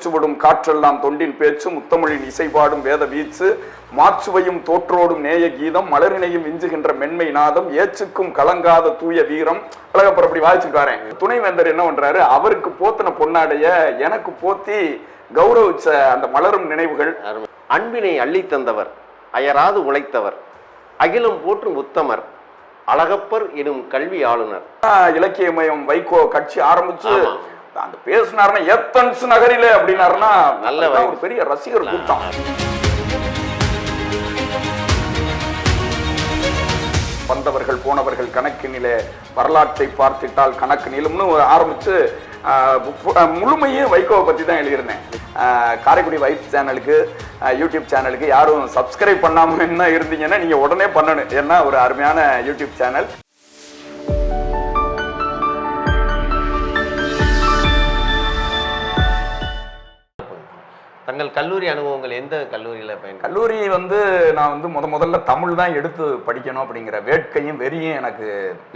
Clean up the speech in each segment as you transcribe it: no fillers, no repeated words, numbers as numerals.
சுவடும் காற்றெல்லாம் தொண்டின் பேச்சு முத்தமிழின் இசைபாடும் வேத வீச்சு மாச்சுவையும் தோற்றோடும் நேய கீதம் மலரினையும் விஞ்சுகின்ற மென்மை நாதம் ஏச்சுக்கும் கலங்காத தூய வீரம் அழகப்பர் அப்படி வாய்ச்சிருக்காரன். துணைவேந்தர் என்ன பண்றாரு, அவருக்கு போத்தின பொன்னாடைய எனக்கு போத்தி கௌரவிச்ச அந்த மலரும் நினைவுகள். அன்பினை அள்ளி தந்தவர், அயராது உழைத்தவர், அகிலம் போற்றும் உத்தமர், அழகப்பர் எனும் கல்வி ஆளுநர். இலக்கியமயம் வைகோ கட்சி ஆரம்பிச்சு அந்த பேசினாருன்னா ஏத்தன்ஸ் நகரில அப்படின்னாருன்னா நல்ல ஒரு பெரிய ரசிகர் கூட்டம். வந்தவர்கள் போனவர்கள் கணக்கினிலே வரலாற்றை பார்த்திட்டால் கணக்கு நீளும்னு ஆரம்பிச்சு முழுமையே வைகோவை பத்தி தான் எழுதியிருந்தேன். காரைக்குடி வைப்ஸ் சேனலுக்கு யூடியூப் சேனலுக்கு யாரும் சப்ஸ்கிரைப் பண்ணாம என்ன இருந்தீங்கன்னா நீங்க உடனே பண்ணணும். ஏன்னா ஒரு அருமையான யூடியூப் சேனல். தங்கள் கல்லூரி அனுபவங்கள் எந்த கல்லூரியில் பயன்? கல்லூரி நான் முதல்ல தமிழ் தான் எடுத்து படிக்கணும் அப்படிங்கிற வேட்கையும் வெறியும் எனக்கு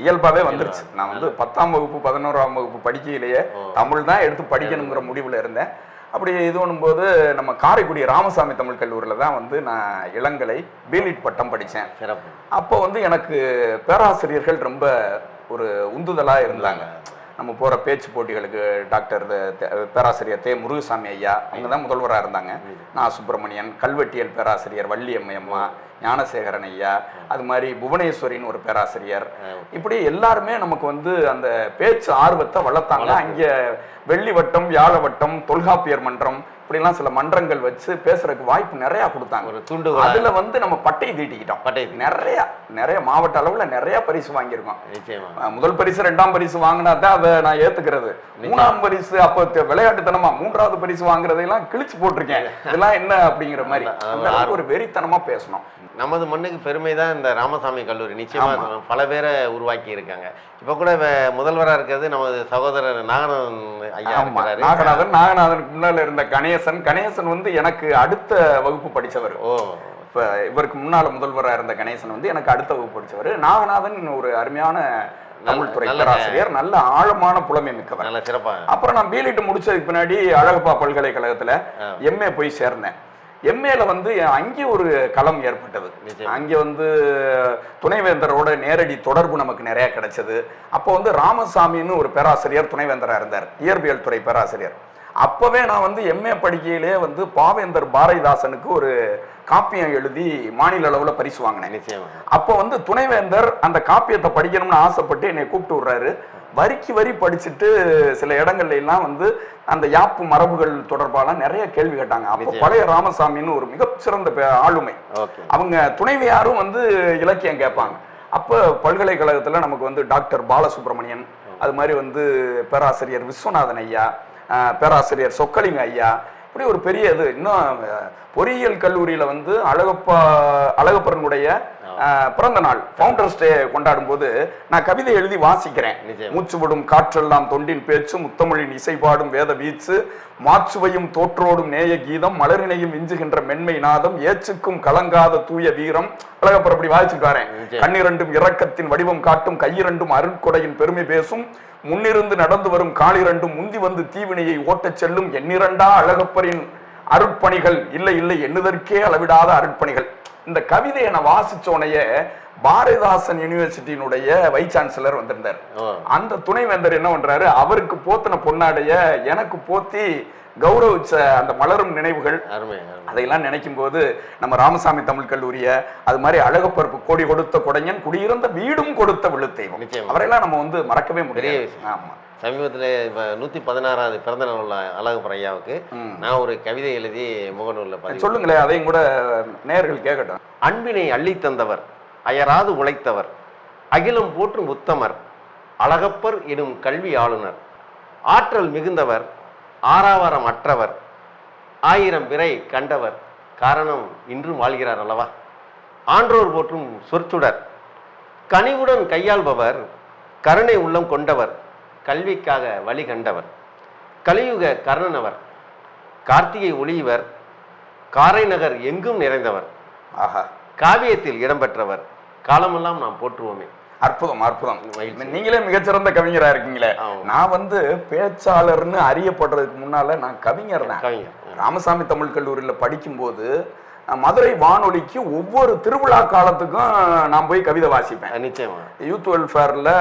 இயல்பாகவே வந்துருச்சு. நான் 10ஆம் வகுப்பு 11ஆம் வகுப்பு படிக்கையிலேயே தமிழ் தான் எடுத்து படிக்கணுங்கிற முடிவில் இருந்தேன். அப்படி இது பண்ணும்போது நம்ம காரைக்குடி ராமசாமி தமிழ் கல்லூரியில் தான் நான் இளங்கலை பிலிட் பட்டம் படித்தேன். அப்போ எனக்கு பேராசிரியர்கள் ரொம்ப ஒரு உந்துதலாக இருந்தாங்க. நம்ம போகிற பேச்சு போட்டிகளுக்கு டாக்டர் பேராசிரியர் தே முருகசாமி ஐயா அவங்க தான் முதல்வராக இருந்தாங்க. நான் சுப்பிரமணியன், கல்வெட்டியல் பேராசிரியர் வள்ளியம்மை அம்மா, ஞானசேகரன் ஐயா, அது மாதிரி புவனேஸ்வரின்னு ஒரு பேராசிரியர், இப்படி எல்லாருமே நமக்கு அந்த பேச்சு ஆர்வத்தை வளர்த்தாங்க. அங்கே வெள்ளி வட்டம், வியாழ வட்டம், தொல்காப்பியர் மன்றம், இப்படிலாம் சில மன்றங்கள் வச்சு பேசுறதுக்கு வாய்ப்பு நிறைய கொடுத்தாங்க. ஒரு துண்டு அதுல நம்ம பட்டை தீட்டிக்கிட்டோம். நிறைய மாவட்ட அளவுல நிறைய பரிசு வாங்கியிருக்கோம். முதல் பரிசு 2ஆம் பரிசு வாங்கினா தான் அதை நான் ஏத்துக்கிறது. 3ஆம் பரிசு அப்ப விளையாட்டுத்தனமா 3வது பரிசு வாங்குறதையெல்லாம் கிழிச்சு போட்டிருக்கேன். இதெல்லாம் என்ன அப்படிங்கிற மாதிரி ஒரு வெறித்தனமா பேசணும். நமது மண்ணுக்கு பெருமை தான் இந்த ராமசாமி கல்லூரி. நிச்சயமா பல பேரை உருவாக்கி இருக்காங்க. இப்ப கூட முதல்வராக இருக்கிறது நமது சகோதரர் நாகநாதன் ஐயா. நாகநாதனுக்கு முன்னால இருந்த கணேசன் எனக்கு அடுத்த வகுப்பு படிச்சவர். இப்ப இவருக்கு முன்னால முதல்வராக இருந்த கணேசன் எனக்கு அடுத்த வகுப்பு படிச்சவர். நாகநாதன் ஒரு அருமையான தமிழ்துறை பேராசிரியர், நல்ல ஆழமான புலமை மிக்கவர், நல்ல சிறப்பா. அப்புறம் நான் பிலிட் முடிச்சதுக்கு பின்னாடி அழகப்பா பல்கலைக்கழகத்துல எம்ஏ போய் சேர்ந்தேன். எம்ஏல அங்கே ஒரு களம் ஏற்பட்டது. அங்கே துணைவேந்தரோட நேரடி தொடர்பு நமக்கு நிறைய கிடைச்சது. அப்போ ராமசாமின்னு ஒரு பேராசிரியர் துணைவேந்தராக இருந்தார், இயற்பியல் துறை பேராசிரியர். அப்பவே நான் எம்ஏ படிக்கையிலே பாவேந்தர் பாரதிதாசனுக்கு ஒரு காப்பியம் எழுதி மாநில அளவுல பரிசு வாங்கினேன். அப்போ துணைவேந்தர் அந்த காப்பியத்தை படிக்கணும்னு ஆசைப்பட்டு என்னை கூப்பிட்டு விடுறாரு. வரிக்கு வரி படிச்சுட்டு சில இடங்கள்ல எல்லாம் அந்த யாப்பு மரபுகள் தொடர்பான நிறைய கேள்வி கேட்டாங்க. அப்போ பழைய ராமசாமின்னு ஒரு மிகச்சிறந்த ஆளுமை, அவங்க துணைவியாரும் இலக்கியம் கேட்பாங்க. அப்போ பல்கலைக்கழகத்துல நமக்கு டாக்டர் பாலசுப்ரமணியன், அது மாதிரி பேராசிரியர் விஸ்வநாதன் ஐயா, பேராசிரியர் சொக்கலிங்க ஐயா, இப்படி ஒரு பெரிய இது. இன்னும் பொறியியல் கல்லூரியில அழகப்பரனுடைய பிறந்த நாள் ஃபவுண்டர்ஸ் டே கொண்டாடும் போது நான் கவிதை எழுதி வாசிக்கிறேன். மூச்சுவிடும் காற்றெல்லாம் தொண்டின் பேச்சு முத்தமிழின் இசைபாடும் வேத வீச்சு மாச்சுவையும் தோற்றோடும் நேய கீதம் மலரினையும் விஞ்சுகின்ற மென்மை நாதம் ஏச்சுக்கும் கலங்காத தூய வீரம். அழகப்பர் அப்படி வாசிச்சுக்காரன். கண்ணிரண்டும் இரக்கத்தின் வடிவம் காட்டும் கையிரண்டும் அருட்கொடையின் பெருமை பேசும் முன்னிருந்து நடந்து வரும் காலிரண்டும் முந்தி தீவினையை ஓட்டச் செல்லும் எண்ணிரண்டா அழகப்பரின் அருட்பணிகள் இல்லை இல்லை எண்ணுதற்கே அளவிடாத அருட்பணிகள். இந்த கவிதையை நான் வாசிச்சோனையே பாரதிதாசன் யூனிவர்சிட்டியினுடைய வைஸ் சான்சலர் வந்திருந்தார். அந்த துணைவேந்தர் என்ன பண்றாரு, அவருக்கு போத்தின பொன்னாடைய எனக்கு போத்தி கௌரவிச்ச அந்த மலரும் நினைவுகள், அதையெல்லாம் நினைக்கும் போது நம்ம ராமசாமி தமிழ் கல்லூரிய, அது மாதிரி அழகப்பருக்கு கோடி கொடுத்த கொடையன் குடியிருந்த வீடும் கொடுத்த விழுத்தெய்வம், அவரெல்லாம் நம்ம மறக்கவே முடியாது. ஆமா, சமீபத்தில் இப்போ 116வது பிறந்த நாள் உள்ள அழகப்பர் ஐயாவுக்கு நான் ஒரு கவிதை எழுதி முகநூலில் சொல்லுங்களேன், அதையும் கூட நேயர்கள் கேட்கட்டும். அன்பினை அள்ளி தந்தவர், அயராது உழைத்தவர், அகிலம் போற்றும் உத்தமர், அழகப்பர் எனும் கல்வி ஆளுநர், ஆற்றல் மிகுந்தவர், ஆறாவரம் அற்றவர், 1000 பிறை கண்டவர், காரணம் இன்றும் வாழ்கிறார் அல்லவா. ஆன்றோர் போற்றும் சொற்சுடர், கனிவுடன் கையாள்பவர், கருணை உள்ளம் கொண்டவர், கல்விக்காக வழி கண்டவர், கலியுக கர்ணனவர், கார்த்திகை ஒளியவர், காரை நகர் எங்கும் நிறைந்தவர், ஆஹா, காவியத்தில் இடம்பெற்றவர், காலமெல்லாம் நாம் போற்றுவோமே. அற்புதம் அற்புதம். நீங்களே மிகச்சிறந்த கவிஞரா இருக்கீங்களே. நான் வந்து பேச்சாளர்னு அறியப்படுறதுக்கு முன்னால நான் கவிஞர் தான். ராமசாமி தமிழ் கல்லூரியில படிக்கும் போது மதுரை வானொலிக்கு ஒவ்வொரு திருவிழா காலத்துக்கும் நான் போய் கவிதை வாசிப்பேன். நிச்சயமா. யூத் வெல்ஃபேர்ல,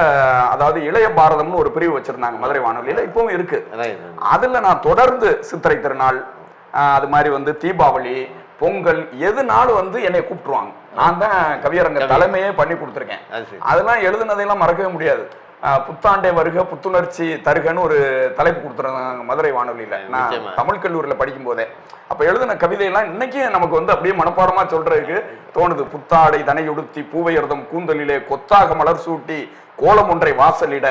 அதாவது இளைய பாரதம்னு ஒரு பிரிவு வச்சிருந்தாங்க மதுரை வானொலியில, இப்பவும் இருக்கு. அதுல நான் தொடர்ந்து சித்திரை திருநாள், அது மாதிரி வந்து தீபாவளி, பொங்கல், எதுனாலும் வந்து என்னை கூப்பிட்டுருவாங்க. நான் தான் கவியரங்க தலைமையே பண்ணி கொடுத்துருக்கேன். அதெல்லாம் எழுதுனதையெல்லாம் மறக்கவே முடியாது. புத்தாண்டே வருக புத்துணர்ச்சி தருகன்னு ஒரு தலைப்பு கொடுத்துருந்தாங்க மதுரை வானொலியில, நான் தமிழ் கல்லூரியில படிக்கும் போதே. அப்ப எழுதின கவிதையெல்லாம் இன்னைக்கு நமக்கு வந்து அப்படியே மனப்பாடமா சொல்றதுக்கு தோணுது. புத்தாடை தனையுடுத்தி பூவையர்தம் கூந்தலிலே கொத்தாக மலர் சூட்டி கோலம் ஒன்றை வாசலிட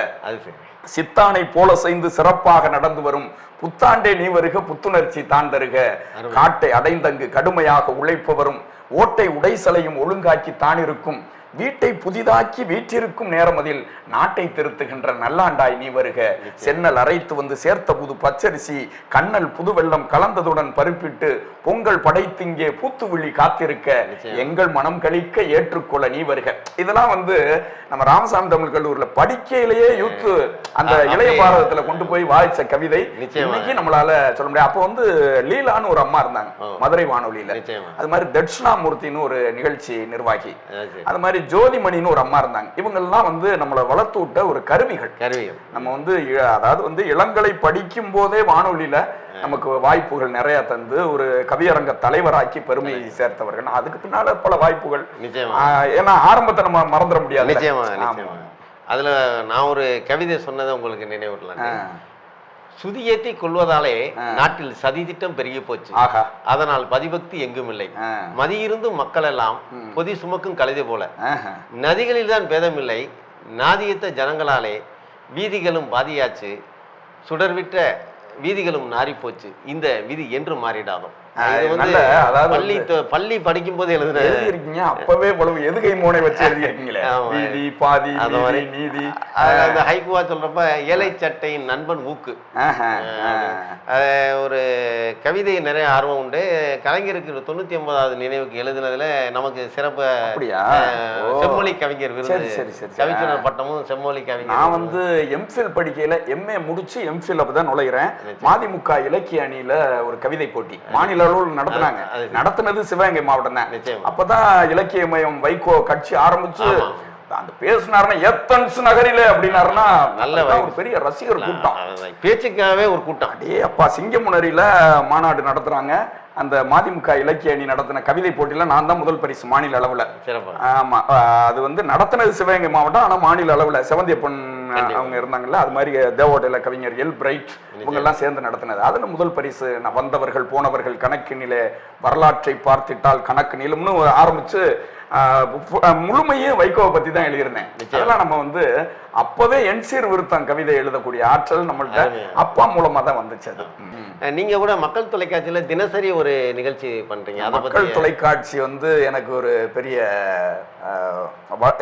சித்தானை போல செய்து சிறப்பாக நடந்து வரும் புத்தாண்டே நீ வருக புத்துணர்ச்சி தான் தருக காட்டை அடைந்தங்கு கடுமையாக உழைப்பவரும் ஓட்டை உடைசலையும் ஒழுங்காக்கி தான் இருக்கும் வீட்டை புதிதாக்கி வீற்றிருக்கும் நேரமதில் நாட்டை திருத்துகின்ற நல்லாண்டாய் நீ வருக சென்னல் அரைத்து வந்து சேர்த்த புது பச்சரிசி கண்ணல் புது வெள்ளம் கலந்ததுடன் பருப்பிட்டு பொங்கல் படைத்திங்கே பூத்து விழி காத்திருக்க எங்கள் மனம் கழிக்க ஏற்றுக்கொள்ள நீ வருக. இதெல்லாம் வந்து நம்ம ராமசாமி தமிழ் கல்லூரியில படிக்கையிலேயே யூத் அந்த இளைய பாரதத்துல கொண்டு போய் வாய்ச்ச கவிதை இன்னைக்கு நம்மளால சொல்ல முடியாது. அப்போ வந்து லீலான்னு ஒரு அம்மா இருந்தாங்க மதுரை வானொலியில. அது மாதிரி தட்சிணாமூர்த்தின்னு ஒரு நிகழ்ச்சி நிர்வாகி, அது மாதிரி ஜோதிமணின்னு ஒரு அம்மா இருந்தாங்க. இவங்க எல்லாம் வந்து நம்மளை வளர்த்து விட்ட ஒரு கருவிகள். நம்ம வந்து அதாவது வந்து இளங்கலை படிக்கும் போதே வானொலியில நமக்கு வாய்ப்புகள் நிறைய தந்து ஒரு கவியரங்க தலைவராக்கி பெருமையை சேர்த்தவர்கள். அதுக்கு பின்னால பல வாய்ப்புகள், ஏன்னா ஆரம்பத்தை நம்ம மறந்துட முடியாது. அதுல நான் ஒரு கவிதை சொன்னதை உங்களுக்கு நினைவுறலாம். சுதியேத்தி கொள்வதாலே நாட்டில் சதி திட்டம் பெருகி போச்சு, அதனால் பதிபக்தி எங்கும் இல்லை, மதியிருந்தும் மக்கள் எல்லாம் பொதி சுமக்கும் கழுதை போல, நதிகளில் தான் பேதம் இல்லை, நாதியத்த ஜனங்களாலே வீதிகளும் பாதியாச்சு, சுடர்விட்ட வீதிகளும் நாரி போச்சு, இந்த விதி என்று மாறிடாதோ. பள்ளி படிக்கும் போது எழுதிருக்கீங்க, அப்பவே எதுகை மோனை வச்சு எழுதிருக்கீங்களே, வீதி பாதி நீதி. அந்த ஹைகுவா சொல்றப்ப ஏழை சட்டையின் நண்பன் ஊக்கு ஒரு கவிதை நிறைய ஆர்வம் உண்டு. கலைஞருக்கு 99வது நினைவுக்கு எழுதினதுல நமக்கு சிறப்பு செம்மொழி கவிஞர் விருது, கவிஞர் பட்டமும் செம்மொழி கவிஞர். நான் வந்து எம்ஃபில் படிக்கையில எம்ஏ முடிச்சு எம்ஃபில் அப்பதான் நுழைகிறேன். மதிமுக இலக்கிய அணியில ஒரு கவிதை போட்டி மாநில நடத்தினாங்க. நடத்தினது சிவகங்கை மாவட்டம் தான். அப்பதான் இலக்கிய மையம் வைகோ கட்சி ஆரம்பிச்சு அந்த பேசினாருன்னா ஏத்தன்ஸ் நகரில அப்படின்னாருன்னா நல்ல ஒரு பெரிய ரசிகர் கூட்டம், பேச்சுக்காகவே ஒரு கூட்டம். அடே அப்பா, சிங்கமுனரியில மாநாடு நடத்துறாங்க. அந்த மதிமுக இலக்கிய அணி நடத்தின கவிதை போட்டியில நான் தான் முதல் பரிசு மாநில அளவுல. ஆமா, அது வந்து நடத்தினது சிவகங்கை மாவட்டம், ஆனா மாநில அளவுல செவந்தியப்பன் அவங்க இருந்தாங்கல்ல, அது மாதிரி தேவோட்டையில கவிஞர் எல் பிரைட் இவங்க எல்லாம் சேர்ந்து நடத்தினது. அதுல முதல் பரிசு. வந்தவர்கள் போனவர்கள் கணக்கினிலே வரலாற்றை பார்த்திட்டால் கணக்கு நீளம்னு ஆரம்பிச்சு முழுமையும் வைகோவை பத்தி தான் எழுதியிருந்தேன். அதெல்லாம் நம்ம வந்து அப்பவே என்சீர் விருத்தம் கவிதை எழுதக்கூடிய ஆற்றல் நம்மள்ட்ட அப்பா மூலமா தான் வந்துச்சு. அது நீங்க கூட மக்கள் தொலைக்காட்சியில தினசரி ஒரு நிகழ்ச்சி பண்றீங்க. மக்கள் தொலைக்காட்சி வந்து எனக்கு ஒரு பெரிய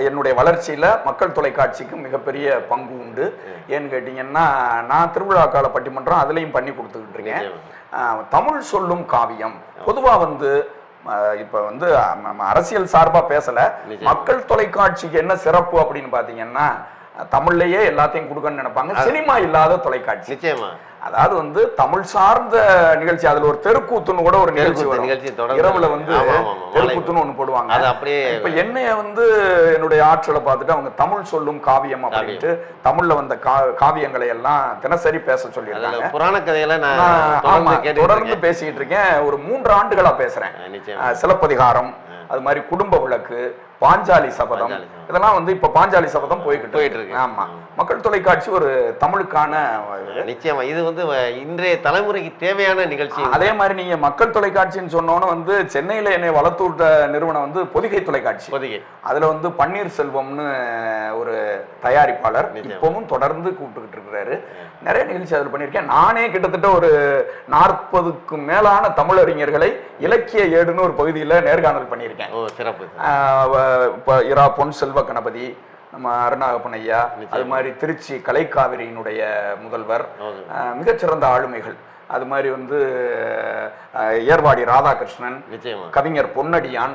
என்னுடைய வளர்ச்சியில மக்கள் தொலைக்காட்சிக்கு மிகப்பெரிய பங்கு உண்டு. ஏன்னு கேட்டீங்கன்னா, நான் திருவிழா கால பட்டிமன்றம் அதுலயும் பண்ணி கொடுத்துக்கிட்டு இருக்கேன். தமிழ் சொல்லும் காவியம் பொதுவா வந்து இப்ப வந்து அரசியல் சார்பா பேசல, மக்கள் தொலைக்காட்சிக்கு என்ன சிறப்பு அப்படின்னு பாத்தீங்கன்னா, தமிழ்லயே எல்லாத்தையும் கொடுக்கணும்னு நினைப்பாங்க. சினிமா இல்லாத தொலைக்காட்சி. நிச்சயமா. அதாவது வந்து தமிழ் சார்ந்த நிகழ்ச்சி, அதுல ஒரு தெருக்கூத்துன்னு கூட ஒரு நிகழ்ச்சி இரவுல வந்து தெருக்கூத்துன்னு ஒண்ணு போடுவாங்க. இப்ப என்னைய வந்து என்னுடைய ஆற்றலை பார்த்துட்டு அவங்க தமிழ் சொல்லும் காவியம் அப்படின்ட்டு தமிழ்ல வந்த காவியங்களை எல்லாம் தினசரி பேச சொல்லியிருக்காங்க. புராண கதையெல்லாம் தொடர்ந்து பேசிக்கிட்டு இருக்கேன். ஒரு 3 ஆண்டுகளா பேசுறேன். சிலப்பதிகாரம், அது மாதிரி குடும்ப விளக்கு, பாஞ்சாலி சபதம், இதெல்லாம் வந்து இப்ப பாஞ்சாலி சபதம் போயிட்டு இருக்கு. ஆமா, மக்கள் தொலைக்காட்சி ஒரு தமிழுக்கான நிச்சயமா இது வந்து இன்றைய தலைமுறைக்கு தேவையான நிகழ்ச்சி. அதே மாதிரி நீங்க மக்கள் தொலைக்காட்சின்னு சொன்னோன்னு வந்து சென்னையில என்னை வளர்த்து விட்ட நிறுவனம் வந்து பொதிகை தொலைக்காட்சி. அதுல வந்து பன்னீர்செல்வம்னு ஒரு தயாரிப்பாளர் இப்பவும் தொடர்ந்து கூப்பிட்டுக்கிட்டு இருக்கிறாரு. நிறைய நிகழ்ச்சி அதில் பண்ணியிருக்கேன். நானே கிட்டத்தட்ட ஒரு 40க்கும் மேலான தமிழறிஞர்களை இலக்கிய ஏடுன்னு ஒரு பகுதியில நேர்காணல் பண்ணியிருக்கேன். இரா பொன் செல்வ கணபதி, நம்ம அருணாகப்பன் ஐயா, அது மாதிரி திருச்சி கலைக்காவிரியினுடைய முதல்வர், மிகச்சிறந்த ஆளுமைகள், அது மாதிரி வந்து ஏர்வாடி ராதாகிருஷ்ணன், கவிஞர் பொன்னடியான்,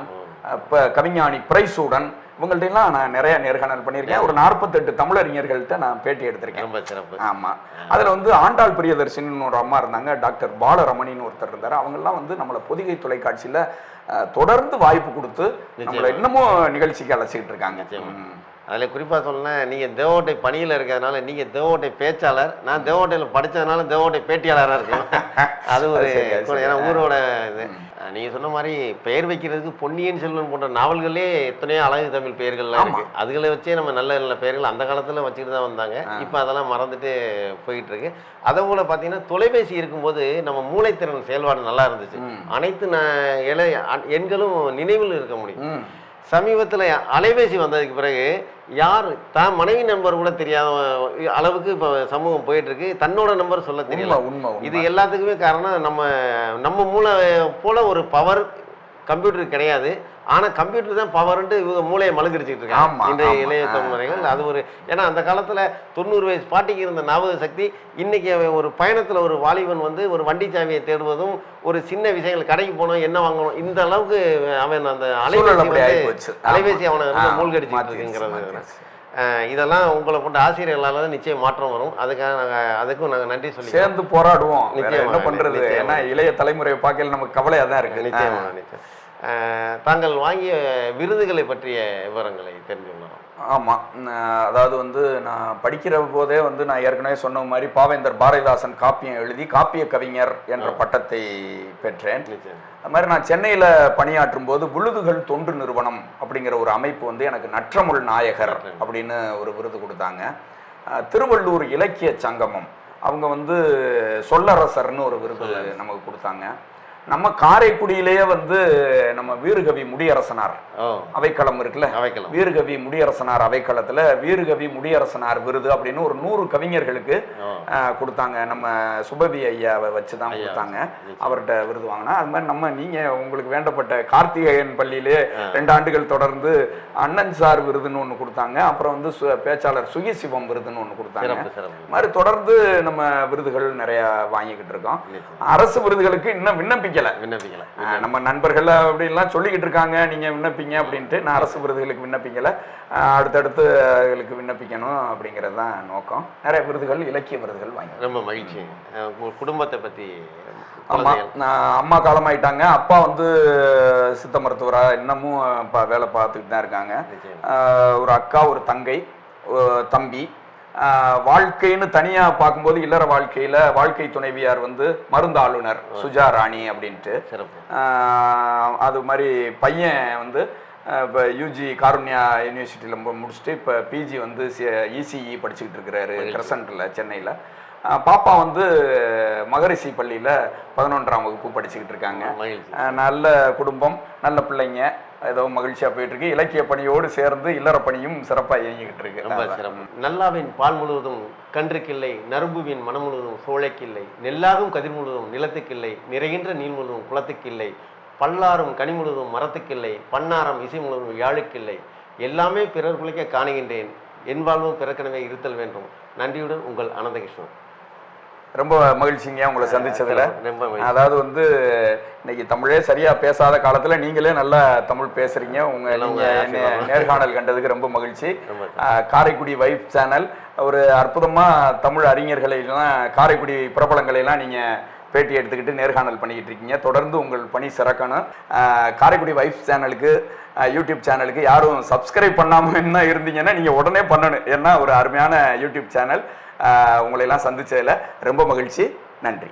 கவிஞானி பிரைசூடன், இவங்கள்ட்ட எல்லாம் நான் நிறைய நேர்காணல் பண்ணியிருக்கேன். ஒரு 48 தமிழறிஞர்கள்ட்ட நான் பேட்டி எடுத்திருக்கேன். ரொம்ப சிறப்பு. ஆமா, அதுல வந்து ஆண்டாள் பிரியதர்ஷின்னு ஒரு அம்மா இருந்தாங்க, டாக்டர் பாலரமணின்னு ஒருத்தர் இருந்தாரு. அவங்க எல்லாம் வந்து நம்மளை பொதிகை தொலைக்காட்சியில தொடர்ந்து வாய்ப்பு கொடுத்து நம்மளை இன்னமும் நிகழ்ச்சிக்கு அழைச்சிக்கிட்டு இருக்காங்க. அதில் குறிப்பாக சொல்லணும்னா நீங்கள் தேவோட்டை பணியில் இருக்கிறதுனால நீங்கள் தேவோட்டை பேச்சாளர், நான் தேவோட்டையில் படித்ததுனால தேவோட்டை பேட்டியாளராக இருக்கேன். அது ஒரு ஏன்னா ஊரோட இது. நீங்கள் சொன்ன மாதிரி பெயர் வைக்கிறதுக்கு பொன்னியின் செல்வன் போன்ற நாவல்களே எத்தனையோ அழகு தமிழ் பெயர்கள்லாம் இருக்குது. அதுகளை வச்சே நம்ம நல்ல நல்ல பெயர்கள் அந்த காலத்தில் வச்சுட்டு தான் வந்தாங்க. இப்போ அதெல்லாம் மறந்துட்டு போயிட்டு இருக்கு. அதே போல் பார்த்தீங்கன்னா தொலைபேசி இருக்கும்போது நம்ம மூளைத்திறன் செயல்பாடு நல்லா இருந்துச்சு. அனைத்து எண்களும் நினைவில் இருக்க முடியும். சமீபத்தில் அலைபேசி வந்ததுக்கு பிறகு யார் தான் மனைவி நம்பர் கூட தெரியாத அளவுக்கு இப்போ சமூகம் போயிட்டு இருக்கு. தன்னோட நம்பர் சொல்ல தெரியல. இது எல்லாத்துக்குமே காரணம் நம்ம மூளை போல ஒரு பவர் கம்ப்யூட்டருக்கு கிடையாது. ஆனால் கம்ப்யூட்டர் தான் பவர்ன்ட்டு இவங்க மூளையை மழுங்கடிச்சிட்டு இருக்காங்க இன்றைய இளைய தலைமுறைகள். அது ஒரு ஏன்னா அந்த காலத்தில் 90 வயசு பாட்டிக்கு இருந்த ஞாபக சக்தி இன்னைக்கு ஒரு பயணத்தில் ஒரு வாலிபன் வந்து ஒரு வண்டி சாவியை தேடுவதும் ஒரு சின்ன விஷயங்கள் கடைக்கு போனோம் என்ன வாங்கணும் இந்த அளவுக்கு அவன் அந்த அலைபேசி அவனை ரொம்ப மூழ்கடிச்சிட்டு இருக்குங்கிறது. இதெல்லாம் உங்களை போன்ற ஆசிரியர்களால தான் நிச்சயம் மாற்றம் வரும். அதுக்கும் நாங்கள் நன்றி சொல்லி சேர்ந்து போராடுவோம். என்ன பண்றது, ஏன்னா இளைய தலைமுறையை பார்க்கல நமக்கு கவலையாக தான் இருக்கு. நிச்சயமாக நிச்சயம். தாங்கள் வாங்கிய விருதுகளை பற்றிய விவரங்களை தெரிஞ்சுக்கணும். ஆமாம், அதாவது வந்து நான் படிக்கிற போதே வந்து நான் ஏற்கனவே சொன்ன மாதிரி பாவேந்தர் பாரதிதாசன் காப்பியம் எழுதி காப்பிய கவிஞர் என்ற பட்டத்தை பெற்றேன். அது மாதிரி நான் சென்னையில் பணியாற்றும் போது விழுதுகள் தொண்டு நிறுவனம் அப்படிங்கிற ஒரு அமைப்பு வந்து எனக்கு நற்றமிழ் நாயகர் அப்படின்னு ஒரு விருது கொடுத்தாங்க. திருவள்ளூர் இலக்கிய சங்கமம் அவங்க வந்து சொல்லரசர்னு ஒரு விருது நமக்கு கொடுத்தாங்க. நம்ம காரைக்குடியிலேயே வந்து நம்ம வீரகவி முடியரசனார் அவைக்களம் இருக்குல்ல, வீரகவி முடியரசனார் அவைக்களத்துல வீரகவி முடியரசனார் விருது அப்படின்னு ஒரு 100 கவிஞர்களுக்கு கொடுத்தாங்க. நம்ம சுபவி ஐயாவை வச்சுதான் கொடுத்தாங்க. அவர்கிட்ட விருது வாங்கினா அது மாதிரி நீங்க உங்களுக்கு வேண்டப்பட்ட கார்த்திகேயன் பள்ளியிலே 2 ஆண்டுகள் தொடர்ந்து அண்ணன் சார் விருதுன்னு ஒண்ணு கொடுத்தாங்க. அப்புறம் வந்து பேச்சாளர் சுகி சிவம் விருதுன்னு ஒண்ணு கொடுத்தாங்க. மாதிரி தொடர்ந்து நம்ம விருதுகள் நிறைய வாங்கிக்கிட்டு இருக்கோம். அரசு விருதுகளுக்கு இன்னும் விண்ணப்பிக்கல. நம்ம நண்பர்கள் அப்படின்லாம் சொல்லிக்கிட்டு இருக்காங்க நீங்க விண்ணப்பிங்க அப்படின்ட்டு. நான் அரசு விருதுகளுக்கு விண்ணப்பிக்கல, அடுத்தடுத்து அதுகளுக்கு விண்ணப்பிக்கணும் அப்படிங்கிறது தான் நோக்கம். நிறைய விருதுகள் இலக்கிய விருதுகள் வாங்கி ரொம்ப மகிழ்ச்சி. குடும்பத்தை பத்தி? ஆமா, அம்மா காலமாயிட்டாங்க. அப்பா வந்து சித்த மருத்துவரா இன்னமும் வேலை பார்த்துக்கிட்டு தான் இருக்காங்க. ஒரு அக்கா, ஒரு தங்கை, தம்பி. வாழ்க்கைன்னு தனியா பார்க்கும்போது இல்லற வாழ்க்கை துணைவியார் வந்து மருந்து ஆளுநர் சுஜா ராணி அப்படின்ட்டு. அது மாதிரி பையன் வந்து இப்போ யூஜி காருண்யா யூனிவர்சிட்டியில் முடிச்சுட்டு இப்போ பிஜி வந்து இசிஇ படிச்சுக்கிட்டு இருக்கிறாரு கிரசன்ட்ல சென்னையில். பாப்பா வந்து மகரிஷி பள்ளியில் 11ஆம் வகுப்பு படிச்சுக்கிட்டு இருக்காங்க. நல்ல குடும்பம், நல்ல பிள்ளைங்க, ஏதோ மகிழ்ச்சியா போயிட்டு இருக்கு. இலக்கிய பணியோடு சேர்ந்து இல்லற பணியும் சிறப்பா இயங்கிக்கிட்டு இருக்கு. ரொம்ப சிறப்பு. நல்லாவின் பால் முழுவதும் கன்றுக்கில்லை, நறும்புவின் மனம் முழுவதும் சோழைக்கில்லை, நெல்லாகும் கதிர் முழுவதும் நிலத்துக்கில்லை, நிறைகின்ற நீர் முழுவதும் குளத்துக்கில்லை, பல்லாரும் கனி முழுவதும் மரத்துக்கில்லை, பன்னாரம் இசை முழுவதும் யாழுக்கில்லை, எல்லாமே பிறர் குலைக்க காணுகின்றேன், என் வாழ்வும் பிறக்கனவே இருத்தல் வேண்டும். நன்றியுடன் உங்கள் அனந்தகிருஷ்ணன். ரொம்ப மகிழ்ச்சிங்க உங்களை சந்திச்சதுல. அதாவது வந்து இன்னைக்கு தமிழே சரியா பேசாத காலத்துல நீங்களே நல்லா தமிழ் பேசுறீங்க. நீங்க நேர்காணல் கண்டதுக்கு ரொம்ப மகிழ்ச்சி. காரைக்குடி வைப் சேனல் ஒரு அற்புதமா தமிழ் அறிஞர்களை எல்லாம், காரைக்குடி பிரபலங்களை எல்லாம் நீங்க பேட்டி எடுத்துக்கிட்டு நேர்காணல் பண்ணிக்கிட்டு இருக்கீங்க. தொடர்ந்து உங்கள் பணி சிறக்கணும். காரைக்குடி வைப் சேனலுக்கு, யூடியூப் சேனலுக்கு யாரும் சப்ஸ்கிரைப் பண்ணாமல் என்ன இருந்தீங்கன்னா நீங்கள் உடனே பண்ணணும். ஏன்னா ஒரு அருமையான யூடியூப் சேனல். உங்களையெல்லாம் சந்திச்சதில் ரொம்ப மகிழ்ச்சி. நன்றி.